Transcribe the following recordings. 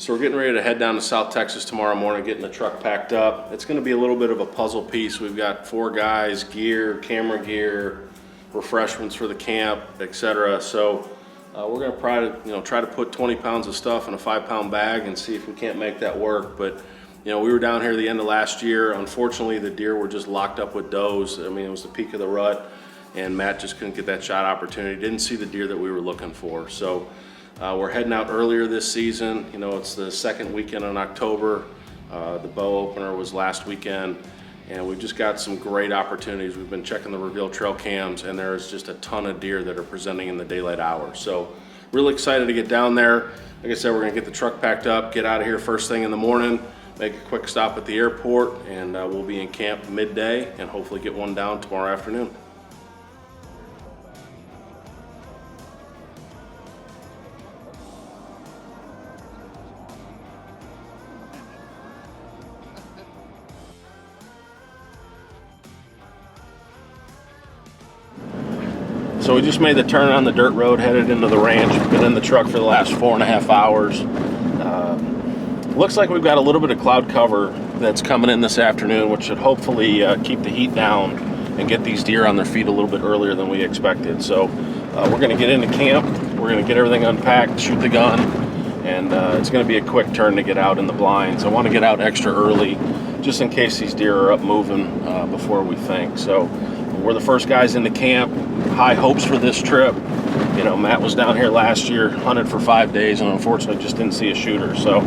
So we're getting ready to head down to South Texas tomorrow morning, getting the truck packed up. It's gonna be a little bit of a puzzle piece. We've got 4 guys, gear, camera gear, refreshments for the camp, etc. So we're gonna try to put 20 pounds of stuff in a 5-pound bag and see if we can't make that work. But we were down here the end of last year. Unfortunately, the deer were just locked up with does. I mean, it was the peak of the rut, and Matt just couldn't get that shot opportunity. Didn't see the deer that we were looking for. So we're heading out earlier this season. It's the second weekend in October. The bow opener was last weekend, and we've just got some great opportunities. We've been checking the Reveal trail cams, and there's just a ton of deer that are presenting in the daylight hours. So really excited to get down there. Like I said, we're gonna get the truck packed up, get out of here first thing in the morning, make a quick stop at the airport, and we'll be in camp midday and hopefully get one down tomorrow afternoon. So we just made the turn on the dirt road, headed into the ranch. We've been in the truck for the last 4.5 hours. Looks like we've got a little bit of cloud cover that's coming in this afternoon, which should hopefully keep the heat down and get these deer on their feet a little bit earlier than we expected. So we're gonna get into camp, we're gonna get everything unpacked, shoot the gun, and it's gonna be a quick turn to get out in the blinds. I wanna get out extra early, just in case these deer are up moving before we think. So we're the first guys into camp. High hopes for this trip. Matt was down here last year, hunted for 5 days, and unfortunately just didn't see a shooter. So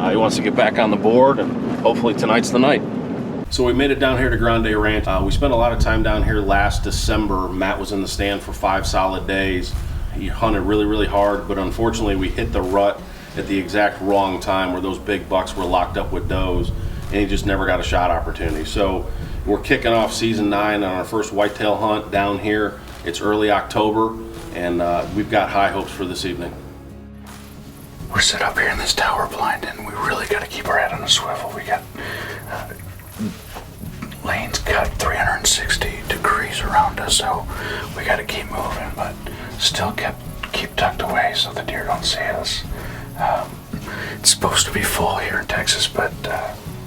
he wants to get back on the board, and hopefully tonight's the night. So we made it down here to Grande Ranch. We spent a lot of time down here last December. Matt was in the stand for 5 solid days. He hunted really, really hard, but unfortunately we hit the rut at the exact wrong time where those big bucks were locked up with does, and he just never got a shot opportunity. So we're kicking off season 9 on our first whitetail hunt down here. It's early October, and we've got high hopes for this evening. We're set up here in this tower blind, and we really got to keep our head on a swivel. We got lanes cut 360 degrees around us, so we got to keep moving, but still keep tucked away so the deer don't see us. It's supposed to be full here in Texas, but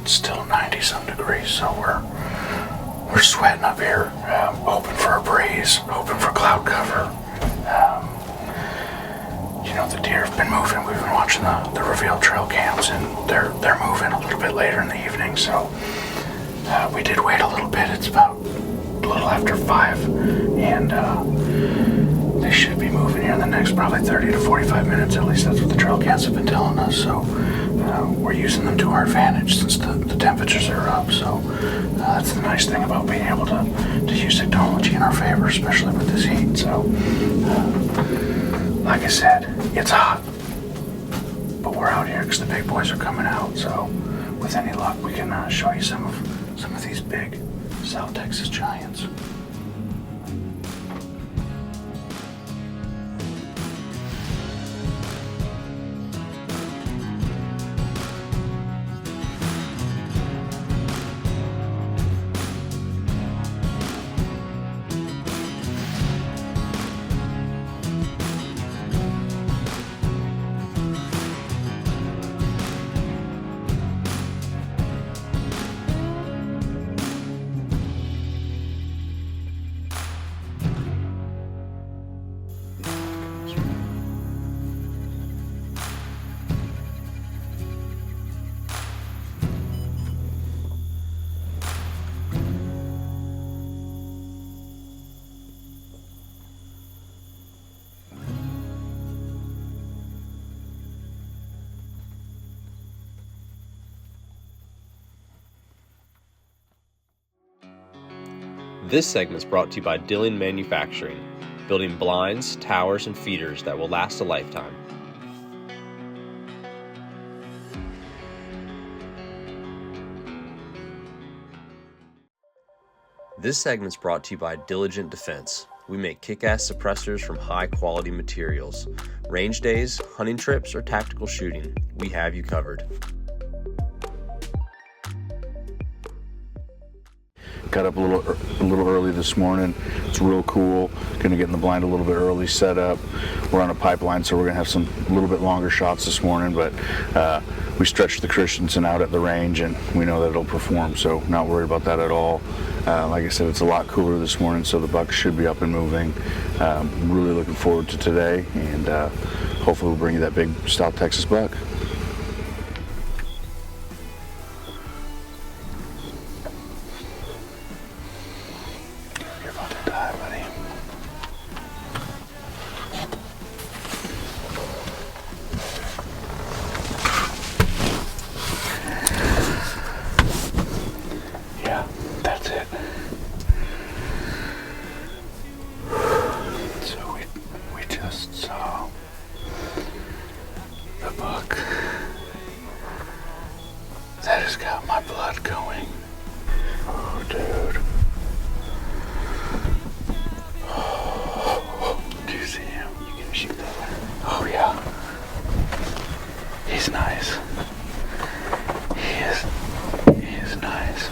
it's still 90-some degrees, so we're sweating up here, hoping for a breeze, hoping for cloud cover. The deer have been moving. We've been watching the Reveal trail cams, and they're moving a little bit later in the evening, so we did wait a little bit. It's about a little after 5, and they should be moving here in the next probably 30 to 45 minutes. At least that's what the trail cams have been telling us, so we're using them to our advantage since the temperatures are up. So that's the nice thing about being able to use technology in our favor, especially with this heat. So like I said, it's hot, but we're out here because the big boys are coming out. So with any luck, we can show you some of these big South Texas giants. This segment is brought to you by Dillian Manufacturing, building blinds, towers, and feeders that will last a lifetime. This segment is brought to you by Diligent Defense. We make kick-ass suppressors from high-quality materials. Range days, hunting trips, or tactical shooting, we have you covered. Got up a little early this morning. It's real cool. Gonna get in the blind a little bit early, set up. We're on a pipeline, so we're gonna have some a little bit longer shots this morning, but we stretched the Christensen out at the range and we know that it'll perform, so not worried about that at all. Like I said, it's a lot cooler this morning, so the buck should be up and moving. Really looking forward to today, and hopefully we'll bring you that big South Texas buck. You're about to die, buddy. Yeah, that's it. So we just saw the buck that has got my blood going. Oh, dude. Do you see him? You can shoot that one. Oh, yeah. He's nice. He is nice.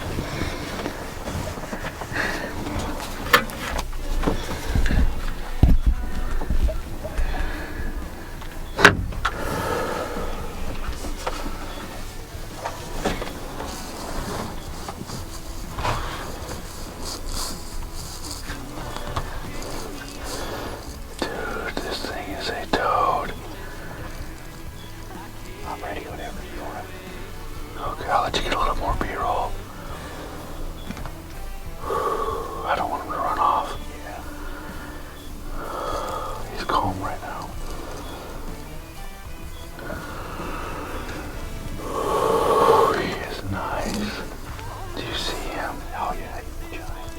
Dude, this thing is a toad. I'm ready whenever you want. Okay, I'll let you get a little more B-roll. I don't want him to run off. Yeah. He's calm right now. He is nice. Do you see him? Oh yeah, he's giant.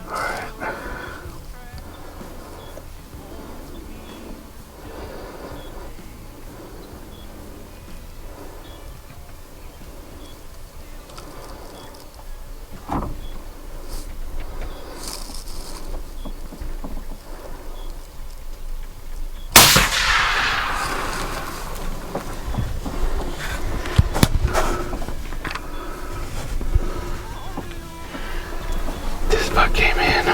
Alright. This buck came in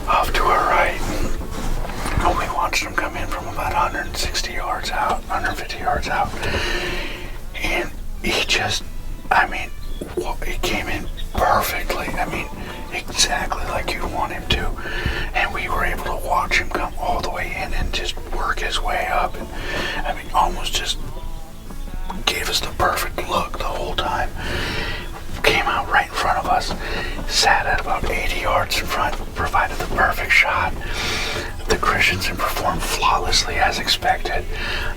off to our right. We watched him come in from about 160 yards out, 150 yards out. And he just, he came in perfectly. Exactly like you'd want him to. And we were able to watch him come all the way in and just work his way up. And almost just gave us the perfect look the whole time. Came out right in front of us, sat at about 80 yards in front, provided the perfect shot. The Christensen performed flawlessly as expected.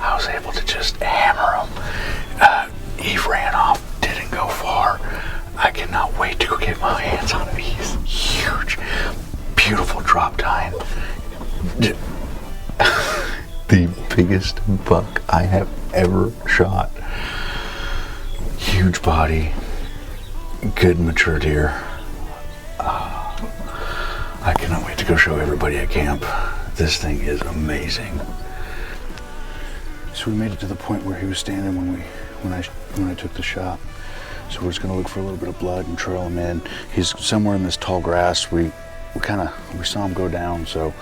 I was able to just hammer him. He ran off, didn't go far. I cannot wait to get my hands on him. He's huge, beautiful drop tine. The biggest buck I have ever shot. Huge body. Good mature deer. I cannot wait to go show everybody at camp. This thing is amazing. So we made it to the point where he was standing when I took the shot. So we're just gonna look for a little bit of blood and trail him in. He's somewhere in this tall grass. We saw him go down. So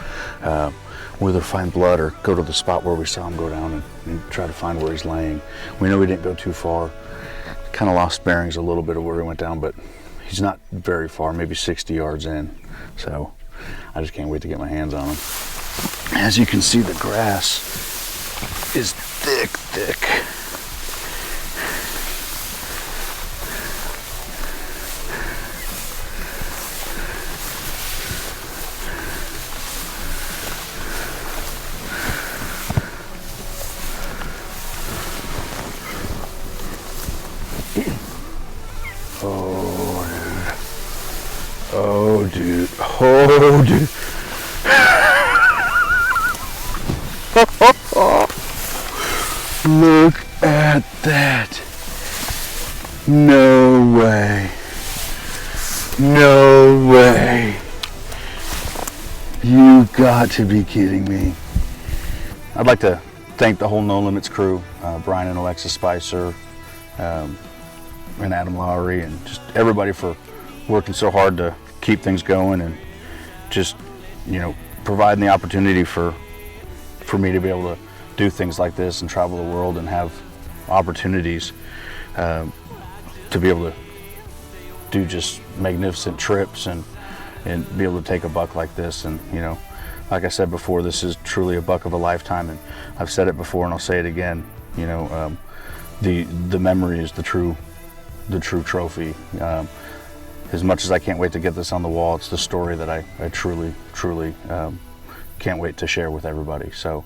we'll either find blood or go to the spot where we saw him go down and try to find where he's laying. We know he didn't go too far. Kind of lost bearings a little bit of where he went down, but he's not very far, maybe 60 yards in. So I just can't wait to get my hands on him. As you can see, the grass is thick. Oh, dude. Look at that. No way. No way. You got to be kidding me. I'd like to thank the whole No Limits crew, Brian and Alexis Spicer, and Adam Lowry and just everybody for working so hard to keep things going, and just, you know, providing the opportunity for me to be able to do things like this and travel the world and have opportunities to be able to do just magnificent trips and be able to take a buck like this. And, you know, like I said before, this is truly a buck of a lifetime, and I've said it before and I'll say it again. You know, the memory is the true trophy. As much as I can't wait to get this on the wall, it's the story that I truly can't wait to share with everybody. So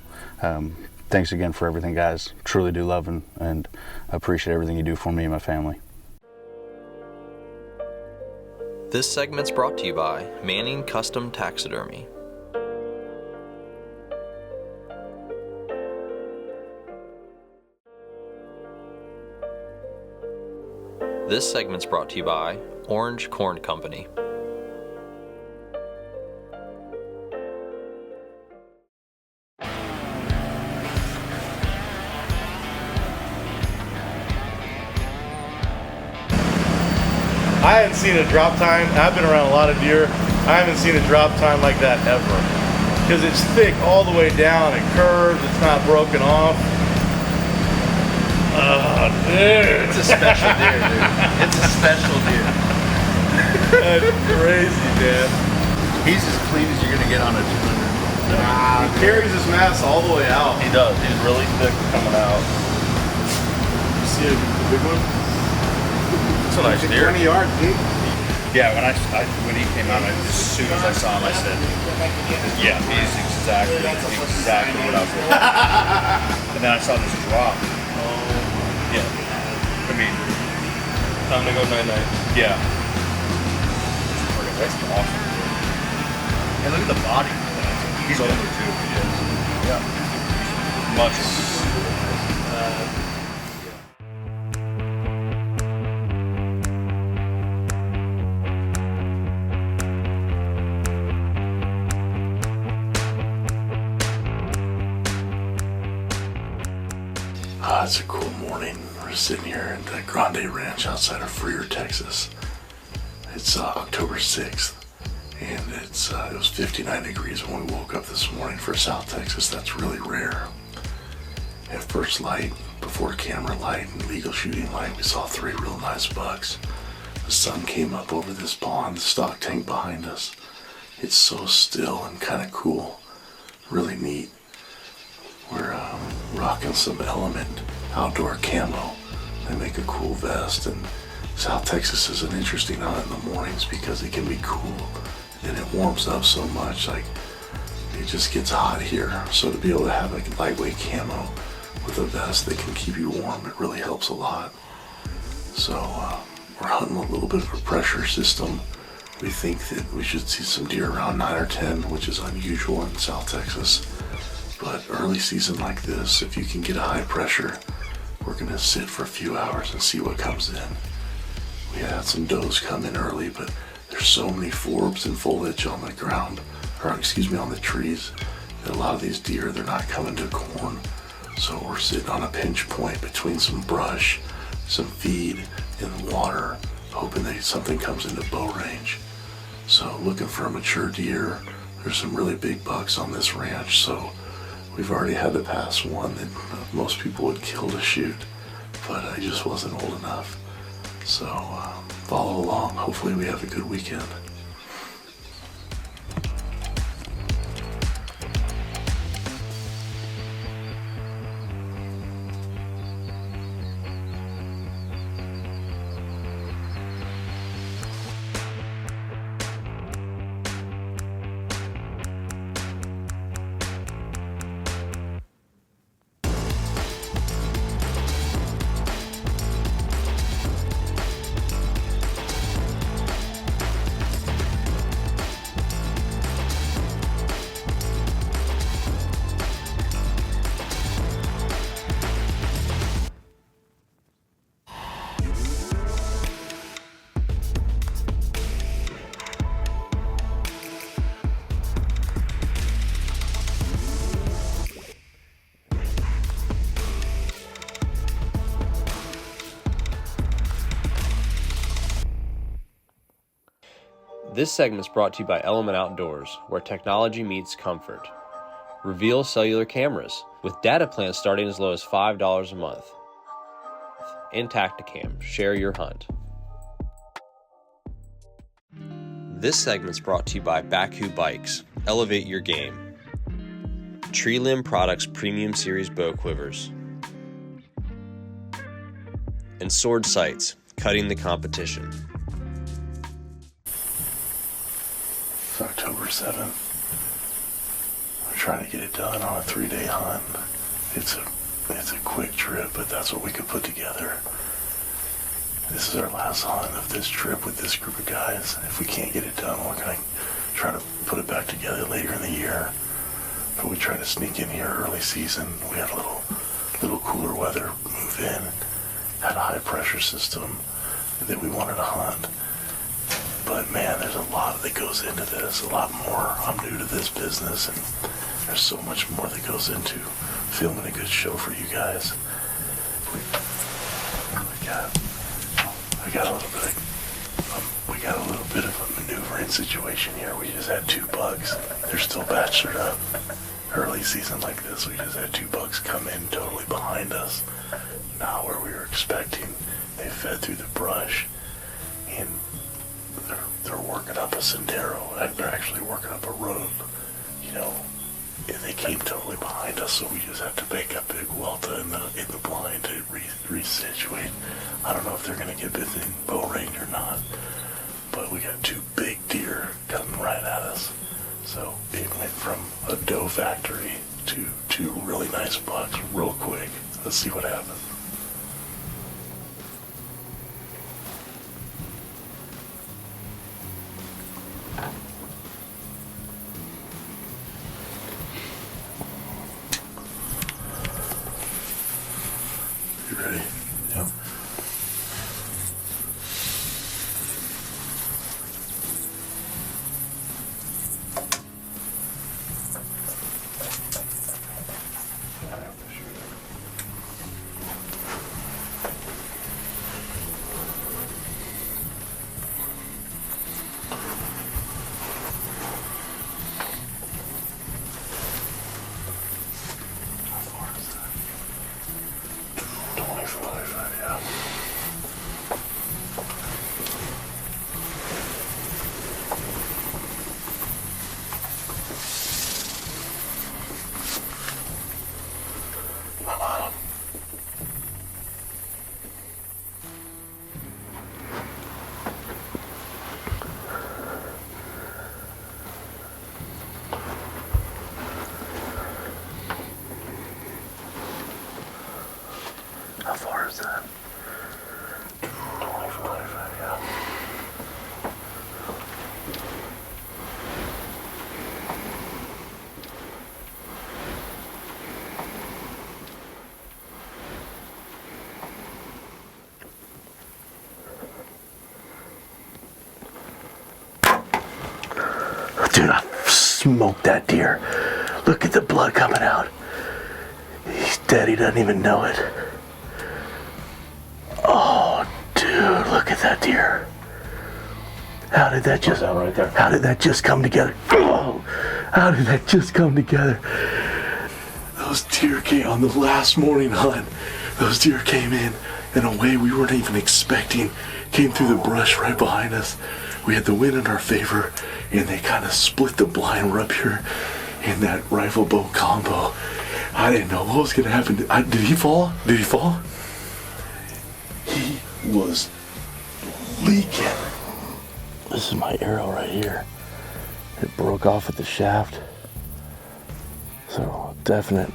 thanks again for everything, guys. Truly do love and appreciate everything you do for me and my family. This segment's brought to you by Manning Custom Taxidermy. This segment's brought to you by Orange Corn Company. I hadn't seen a drop time. I've been around a lot of deer. I haven't seen a drop time like that ever. Because it's thick all the way down. It curves. It's not broken off. Oh, dude. It's a special deer, dude. It's a special deer. That's crazy, man. He's as clean as you're gonna get on a 200. He carries his mass all the way out. He does. He's really thick coming out. You see a big one? It's a nice deer. 20 yards deep. Yeah, when he came out, as soon as I saw him, I said, yeah, he's exactly what I was looking for. And then I saw this drop. Yeah. I mean, Time to go night-night. yeah. That's awesome. And look at the body. He's older too. He is. Yeah. Much. It's a cool morning. We're sitting here at the Grande Ranch outside of Freer, Texas. It's October 6th, and it was 59 degrees when we woke up this morning. For South Texas, that's really rare. At first light, before camera light and legal shooting light, we saw 3 real nice bucks. The sun came up over this pond, the stock tank behind us. It's so still and kind of cool. Really neat. We're rocking some Element outdoor camo. They make a cool vest, and South Texas is an interesting hunt in the mornings because it can be cool and it warms up so much. Like, it just gets hot here. So to be able to have a lightweight camo with a vest that can keep you warm, it really helps a lot. So we're hunting a little bit of a pressure system. We think that we should see some deer around 9 or 10, which is unusual in South Texas. But early season like this, if you can get a high pressure, we're gonna sit for a few hours and see what comes in. We had some does come in early, but there's so many forbs and foliage on the ground, or excuse me, on the trees, that a lot of these deer, they're not coming to corn. So we're sitting on a pinch point between some brush, some feed, and water, hoping that something comes into bow range. So looking for a mature deer. There's some really big bucks on this ranch, so we've already had to pass one that most people would kill to shoot, but I just wasn't old enough. So follow along. Hopefully we have a good weekend. This segment is brought to you by Element Outdoors, where technology meets comfort. Reveal cellular cameras, with data plans starting as low as $5 a month. And Tacticam, share your hunt. This segment is brought to you by Baku Bikes, elevate your game. Tree Limb Products Premium Series Bow Quivers. And Sword Sights, cutting the competition. It's October 7th. We're trying to get it done on a 3-day hunt. It's a quick trip, but that's what we could put together. This is our last hunt of this trip with this group of guys. If we can't get it done, we're going to try to put it back together later in the year. But we try to sneak in here early season. We had a little cooler weather move in. Had a high pressure system that we wanted to hunt. But man, there's a lot that goes into this, a lot more. I'm new to this business, and there's so much more that goes into filming a good show for you guys. We got a little bit of a maneuvering situation here. We just had 2 bucks. They're still bachelor up. Early season like this, we just had 2 bucks come in totally behind us. Not where we were expecting. They fed through the brush, and they're working up a sendero. They're actually working up a road, you know. And they came totally behind us, so we just have to make a big welta in the blind to resituate. I don't know if they're going to get within bow range or not, but we got 2 big deer coming right at us. So it went from a doe factory to 2 really nice bucks real quick. Let's see what happens. You ready? Yep. How far is that? 25, yeah. Dude, I smoked that deer. Look at the blood coming out. He's dead, he doesn't even know it. Oh, dude, look at that deer. How did that just, right there. How did that just come together? Oh, how did that just come together? Those deer came on the last morning hunt. Those deer came in a way we weren't even expecting. Came through the brush right behind us. We had the wind in our favor, and they kind of split the blind. We're up here in that rifle bow combo. I didn't know what was going to happen. Did he fall? Did he fall? He was leaking. This is my arrow right here. It broke off at the shaft. So definitely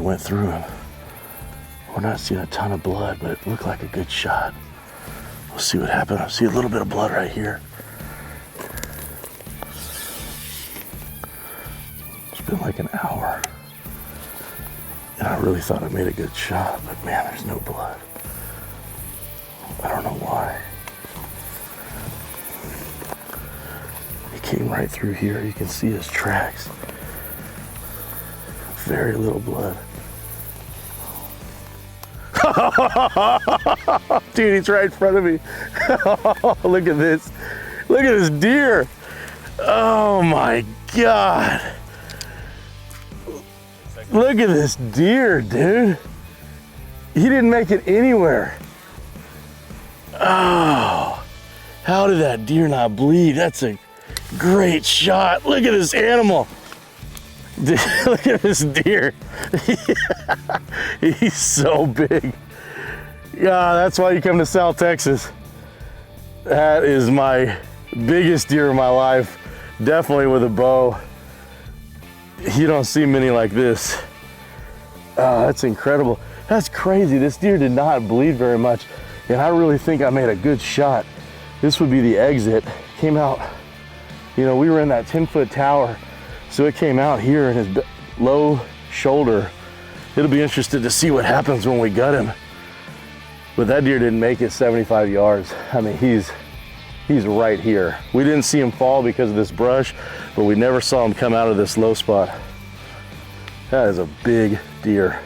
went through him. We're not seeing a ton of blood, but it looked like a good shot. We'll see what happened. I see a little bit of blood right here. It's been like an hour. And I really thought I made a good shot, but man, there's no blood. I don't know why. He came right through here. You can see his tracks. Very little blood. Dude, he's right in front of me. Look at this. Look at this deer. Oh my God. Look at this deer, dude. He didn't make it anywhere. Oh, how did that deer not bleed? That's a great shot. Look at this animal. Dude, look at this deer. He's so big. Yeah, that's why you come to South Texas. That is my biggest deer of my life. Definitely with a bow. You don't see many like this. Oh, that's incredible. That's crazy. This deer did not bleed very much. And I really think I made a good shot. This would be the exit. Came out, you know, we were in that 10-foot tower. So it came out here in his low shoulder. It'll be interesting to see what happens when we gut him. But that deer didn't make it 75 yards. I mean, he's right here. We didn't see him fall because of this brush, but we never saw him come out of this low spot. That is a big deer.